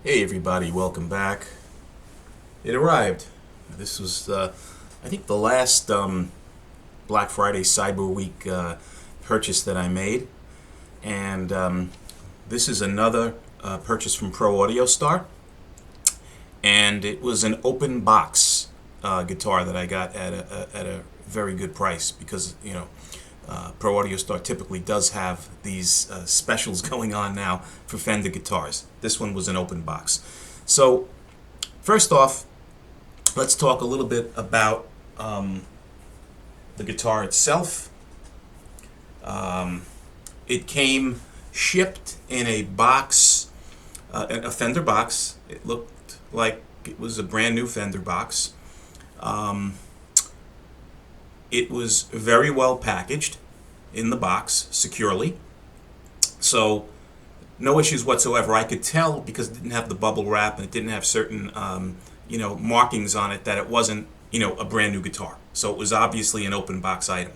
Hey everybody, welcome back. It arrived. This was, I think, the last Black Friday Cyber Week purchase that I made. And this is another purchase from ProAudioStar. And it was an open box guitar that I got at a very good price because, ProAudioStar typically does have these specials going on now for Fender guitars. This one was an open box. So, first off, let's talk a little bit about the guitar itself. It came shipped in a box, a Fender box. It looked like it was a brand new Fender box. It was very well packaged in the box, securely. So, no issues whatsoever. I could tell because it didn't have the bubble wrap and it didn't have certain, markings on it that it wasn't, a brand new guitar. So it was obviously an open box item.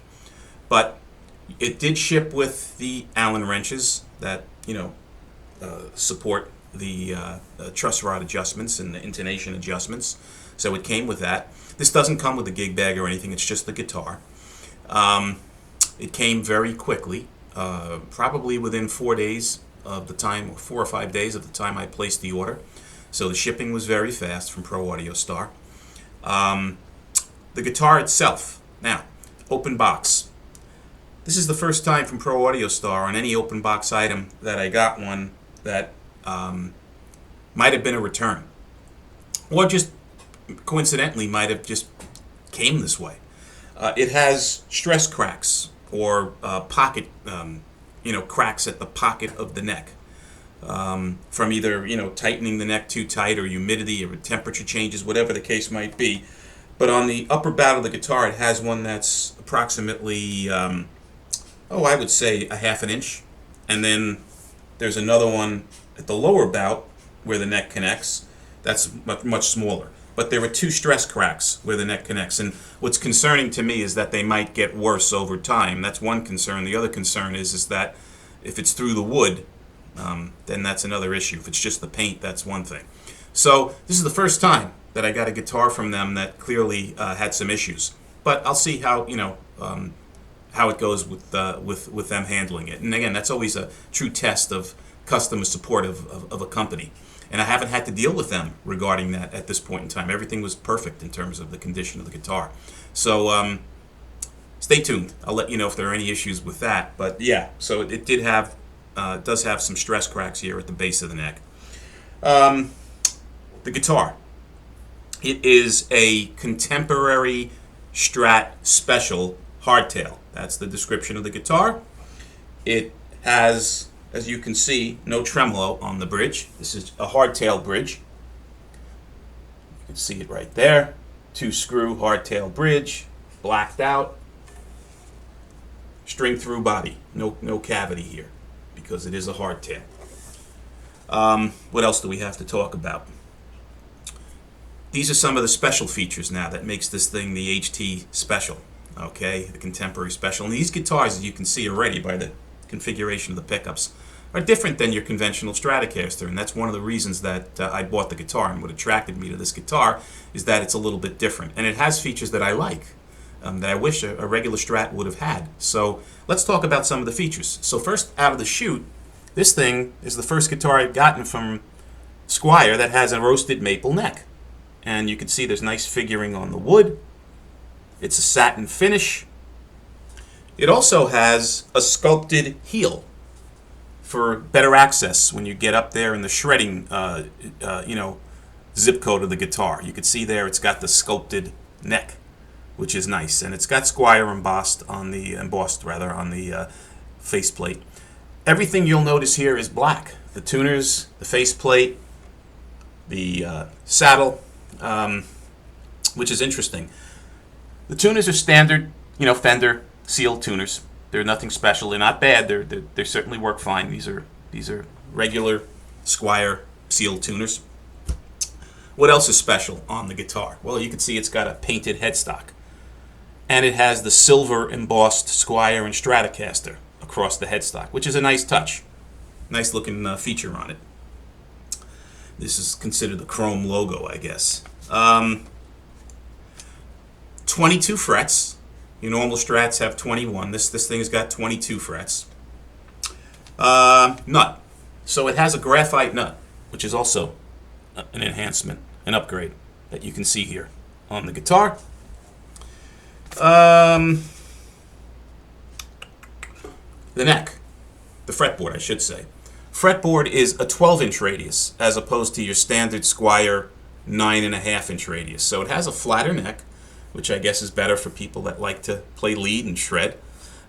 But it did ship with the Allen wrenches that, support the truss rod adjustments and the intonation adjustments. So it came with that. This doesn't come with a gig bag or anything. It's just the guitar. It came very quickly, probably within 4 days of the time, 4 or 5 days of the time I placed the order. So the shipping was very fast from ProAudioStar. The guitar itself, now, open box. This is the first time from ProAudioStar on any open box item that I got one that might have been a return. Or just coincidentally might have just came this way. It has stress cracks or pocket, cracks at the pocket of the neck from either, tightening the neck too tight or humidity or temperature changes, whatever the case might be. But on the upper bout of the guitar, it has one that's approximately, I would say a half an inch. And then there's another one at the lower bout where the neck connects. That's much smaller. But there are two stress cracks where the neck connects. And what's concerning to me is that they might get worse over time. That's one concern. The other concern is that if it's through the wood, then that's another issue. If it's just the paint, that's one thing. So this is the first time that I got a guitar from them that clearly had some issues. But I'll see how how it goes with them handling it. And again, that's always a true test of customer support of a company. And I haven't had to deal with them regarding that at this point in time. Everything was perfect in terms of the condition of the guitar. So stay tuned. I'll let you know if there are any issues with that. But yeah, so it does have some stress cracks here at the base of the neck. The guitar. It is a contemporary Strat special hardtail. That's the description of the guitar. It has, as you can see, no tremolo on the bridge. This is a hardtail bridge. You can see it right there. 2-screw hardtail bridge, blacked out. String through body. No cavity here because it is a hardtail. What else do we have to talk about? These are some of the special features now that makes this thing the HT Special. Okay, the Contemporary Special. And these guitars, as you can see already by the configuration of the pickups, are different than your conventional Stratocaster, and that's one of the reasons that I bought the guitar. And what attracted me to this guitar is that it's a little bit different, and it has features that I like, that I wish a regular Strat would have had. So let's talk about some of the features. So first, out of the chute, this thing is the first guitar I've gotten from Squier that has a roasted maple neck, and you can see there's nice figuring on the wood. It's a satin finish. It also has a sculpted heel for better access when you get up there in the shredding, zip code of the guitar. You can see there it's got the sculpted neck, which is nice, and it's got Squier embossed on the faceplate. Everything you'll notice here is black. The tuners, the faceplate, the saddle, which is interesting. The tuners are standard, Fender seal tuners. They're nothing special. They're not bad. They certainly work fine. These are regular Squier seal tuners. What else is special on the guitar? Well, you can see it's got a painted headstock, and it has the silver embossed Squier and Stratocaster across the headstock, which is a nice touch. Nice looking feature on it. This is considered the chrome logo, I guess. 22 frets. Your normal Strats have 21. This thing has got 22 frets. Nut. So it has a graphite nut, which is also an enhancement, an upgrade that you can see here on the guitar. The neck, the fretboard, I should say. Fretboard is a 12-inch radius as opposed to your standard Squier 9.5-inch radius. So it has a flatter neck, which I guess is better for people that like to play lead and shred.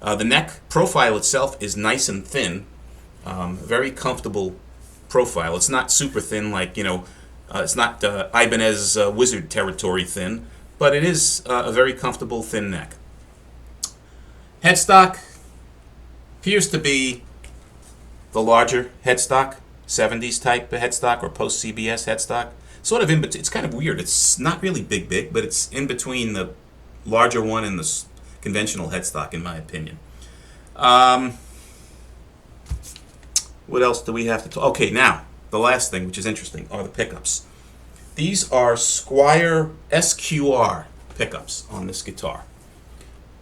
The neck profile itself is nice and thin, very comfortable profile. It's not super thin like, it's not Ibanez Wizard territory thin, but it is a very comfortable thin neck. Headstock appears to be the larger headstock, 70s type headstock or post-CBS headstock. Sort of in between. It's kind of weird. It's not really big, but it's in between the larger one and the conventional headstock, in my opinion. What else do we have to talk? Okay, now, the last thing, which is interesting, are the pickups. These are Squier SQR pickups on this guitar.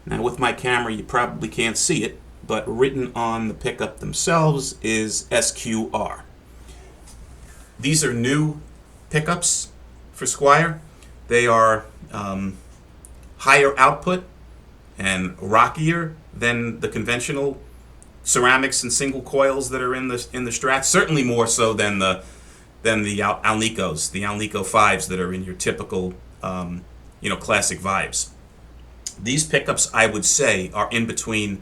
Now, with my camera, you probably can't see it, but written on the pickup themselves is SQR. These are new pickups for Squier. They are higher output and rockier than the conventional ceramics and single coils that are in the Strats. Certainly more so than the Alnicos, the Alnico 5s that are in your typical classic vibes. These pickups, I would say, are in between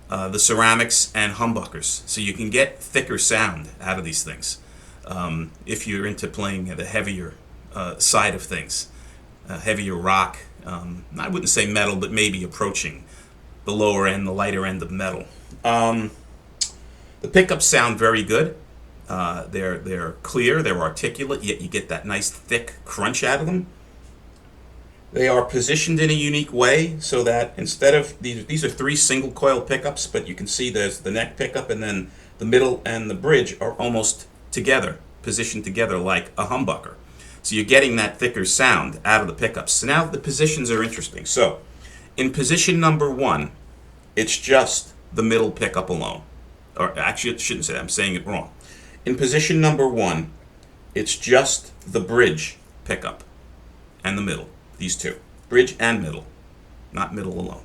the ceramics and humbuckers, so you can get thicker sound out of these things if you're into playing the heavier side of things, heavier rock. I wouldn't say metal, but maybe approaching the lower end, the lighter end of metal. The pickups sound very good. They're clear, they're articulate, yet you get that nice thick crunch out of them. They are positioned in a unique way so that instead of these are 3 single coil pickups, but you can see there's the neck pickup and then the middle and the bridge are almost together, positioned together like a humbucker. So you're getting that thicker sound out of the pickups. So now the positions are interesting. So in position number 1, it's just the middle pickup alone. Or actually, I shouldn't say that, I'm saying it wrong. In position number 1, it's just the bridge pickup and the middle. These two, bridge and middle, not middle alone.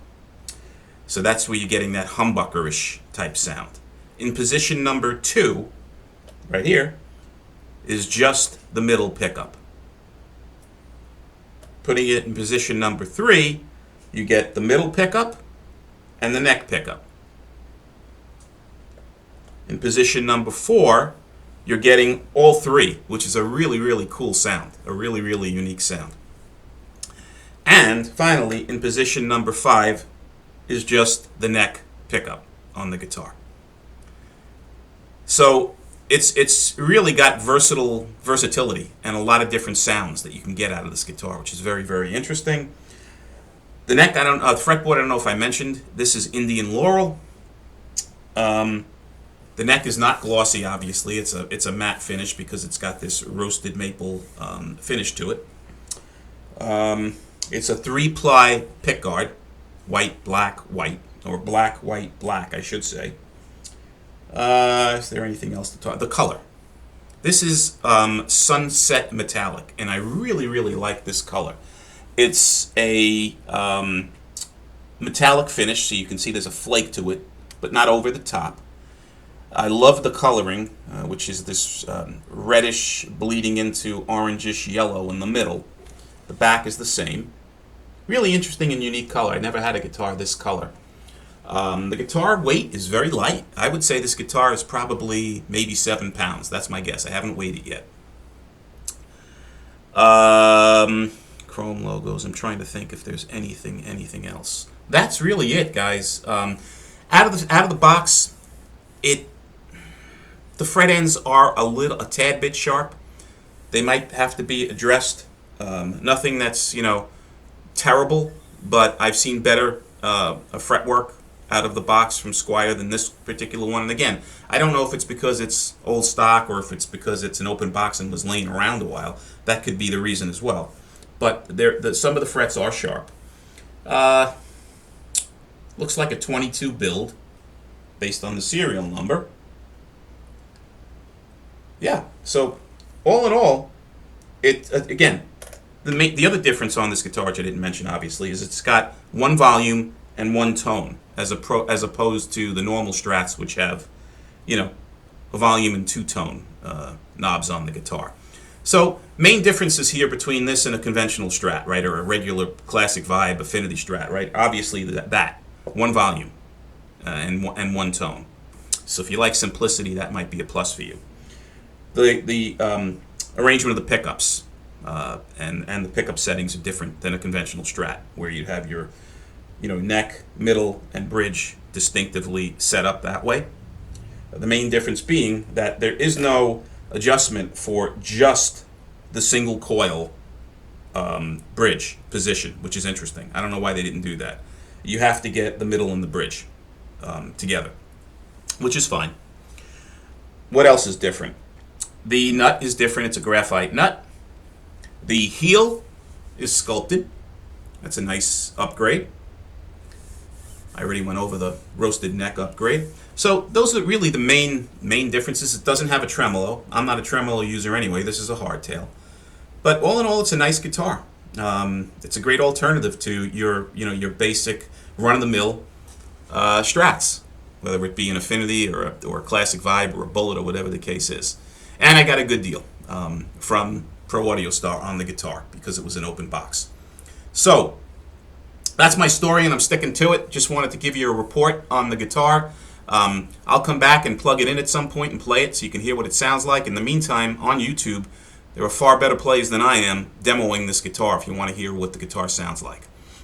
So that's where you're getting that humbuckerish type sound. In position number 2, right here, is just the middle pickup. Putting it in position number 3, you get the middle pickup and the neck pickup. In position number 4, you're getting all 3, which is a really, really cool sound, a really, really unique sound. And finally, in position number 5 is just the neck pickup on the guitar. So it's really got versatility and a lot of different sounds that you can get out of this guitar, which is very, very interesting. The neck, the fretboard, I don't know if I mentioned. This is Indian Laurel. The neck is not glossy, obviously. It's a matte finish because it's got this roasted maple finish to it. It's a 3-ply pickguard, white, black, white, or black, white, black, I should say. Is there anything else to talk? The color. This is sunset metallic, and I really, really like this color. It's a metallic finish, so you can see there's a flake to it, but not over the top. I love the coloring, which is this reddish bleeding into orangish yellow in the middle. The back is the same. Really interesting and unique color. I never had a guitar this color. The guitar weight is very light. I would say this guitar is probably maybe 7 pounds. That's my guess. I haven't weighed it yet. Chrome logos. I'm trying to think if there's anything else. That's really it, guys. Out of the box, the fret ends are a tad bit sharp. They might have to be addressed. Nothing that's terrible, but I've seen better fretwork out of the box from Squier than this particular one. And again, I don't know if it's because it's old stock or if it's because it's an open box and was laying around a while. That could be the reason as well. But some of the frets are sharp. Looks like a 22 build based on the serial number. Yeah, so all in all, again, the other difference on this guitar, which I didn't mention obviously, is it's got one volume and one tone, as opposed to the normal Strats, which have, a volume and two-tone knobs on the guitar. So main differences here between this and a conventional Strat, right, or a regular classic vibe affinity Strat, right? Obviously that one volume and one tone. So if you like simplicity, that might be a plus for you. The arrangement of the pickups and the pickup settings are different than a conventional Strat, where you have your neck, middle, and bridge distinctively set up that way. The main difference being that there is no adjustment for just the single coil bridge position, which is interesting. I don't know why they didn't do that. You have to get the middle and the bridge together, which is fine. What else is different? The nut is different. It's a graphite nut. The heel is sculpted. That's a nice upgrade. I already went over the roasted neck upgrade. So those are really the main differences. It doesn't have a tremolo. I'm not a tremolo user anyway. This is a hardtail. But all in all, it's a nice guitar. It's a great alternative to your basic run-of-the-mill Strats, whether it be an Affinity or a classic vibe or a Bullet or whatever the case is. And I got a good deal from ProAudioStar on the guitar because it was an open box. So that's my story, and I'm sticking to it. Just wanted to give you a report on the guitar. I'll come back and plug it in at some point and play it so you can hear what it sounds like. In the meantime, on YouTube, there are far better plays than I am demoing this guitar if you want to hear what the guitar sounds like.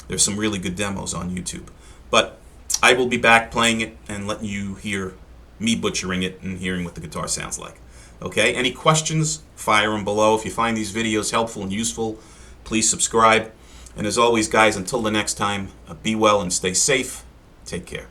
There's some really good demos on YouTube. But I will be back playing it and letting you hear me butchering it and hearing what the guitar sounds like. Okay, any questions, fire them below. If you find these videos helpful and useful, please subscribe. And as always, guys, until the next time, be well and stay safe. Take care.